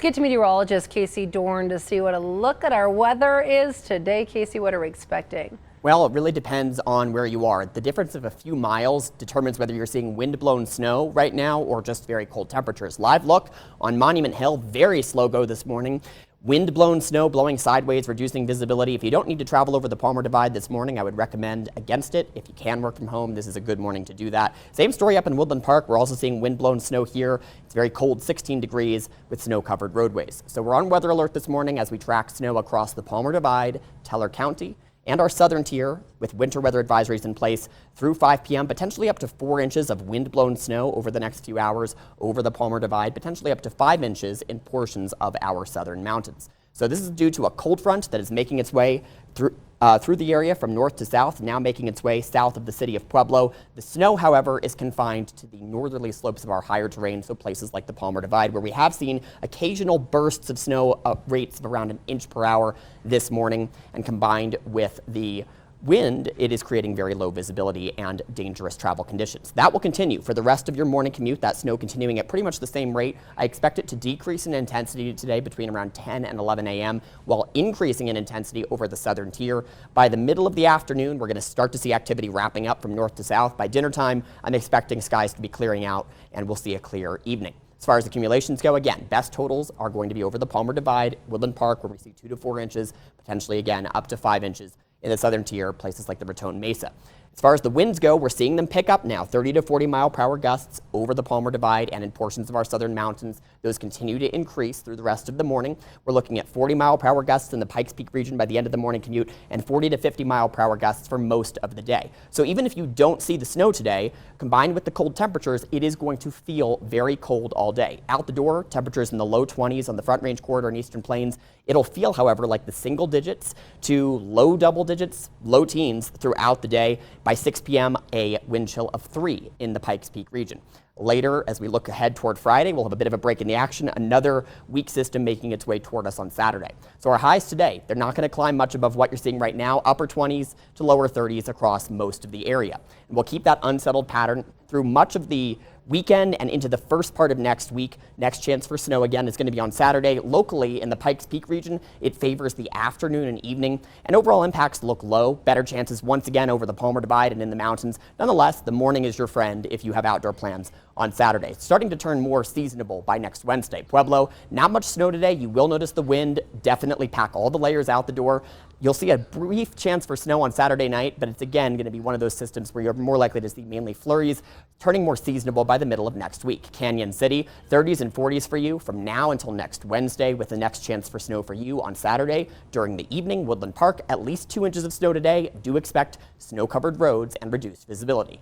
get to meteorologist Casey Dorn to see what a look at our weather is today. Casey, what are we expecting? Well, it really depends on where you are. The difference of a few miles determines whether you're seeing wind-blown snow right now or just very cold temperatures. Live look on Monument Hill, very slow go this morning. Wind-blown snow blowing sideways, reducing visibility. If you don't need to travel over the Palmer Divide this morning, I would recommend against it. If you can work from home, this is a good morning to do that. Same story up in Woodland Park. We're also seeing wind-blown snow here. It's very cold, 16 degrees with snow-covered roadways. So we're on weather alert this morning as we track snow across the Palmer Divide, Teller County, and our southern tier with winter weather advisories in place through 5 p.m., potentially up to 4 inches of wind-blown snow over the next few hours over the Palmer Divide, potentially up to 5 inches in portions of our southern mountains. So this is due to a cold front that is making its way through the area from north to south, now making its way south of the city of Pueblo. The snow, however, is confined to the northerly slopes of our higher terrain, so places like the Palmer Divide, where we have seen occasional bursts of snow rates of around 1 inch per hour this morning, and combined with the wind, it is creating very low visibility and dangerous travel conditions. That will continue for the rest of your morning commute, that snow continuing at pretty much the same rate. I expect it to decrease in intensity today between around 10 and 11 a.m. while increasing in intensity over the southern tier. By the middle of the afternoon, we're going to start to see activity wrapping up from north to south. By dinner time, I'm expecting skies to be clearing out and we'll see a clear evening. As far as accumulations go, again, best totals are going to be over the Palmer Divide, Woodland Park, where we see 2 to 4 inches, potentially again up to 5 inches. In the southern tier, places like the Raton Mesa. As far as the winds go, we're seeing them pick up now, 30 to 40 mile per hour gusts over the Palmer Divide and in portions of our southern mountains. Those continue to increase through the rest of the morning. We're looking at 40 mile per hour gusts in the Pikes Peak region by the end of the morning commute and 40 to 50 mile per hour gusts for most of the day. So even if you don't see the snow today, combined with the cold temperatures, it is going to feel very cold all day. Out the door, temperatures in the low 20s on the Front Range corridor and Eastern Plains. It'll feel, however, like the single digits to low double digits, low teens throughout the day. By 6 p.m., a wind chill of 3 in the Pikes Peak region. Later, as we look ahead toward Friday, we'll have a bit of a break in the action, another weak system making its way toward us on Saturday. So our highs today, they're not going to climb much above what you're seeing right now, upper 20s to lower 30s across most of the area. And we'll keep that unsettled pattern through much of the weekend and into the first part of next week. Next chance for snow again is going to be on Saturday. Locally in the Pikes Peak region, it favors the afternoon and evening, and overall impacts look low. Better chances once again over the Palmer Divide and in the mountains. Nonetheless, the morning is your friend if you have outdoor plans on Saturday. It's starting to turn more seasonable by next Wednesday. Pueblo, not much snow today. You will notice the wind. Definitely pack all the layers out the door. You'll see a brief chance for snow on Saturday night, but it's again going to be one of those systems where you're more likely to see mainly flurries, turning more seasonable by the middle of next week. Canyon City, 30s and 40s for you from now until next Wednesday, with the next chance for snow for you on Saturday during the evening. Woodland Park, at least 2 inches of snow today. Do expect snow-covered roads and reduced visibility.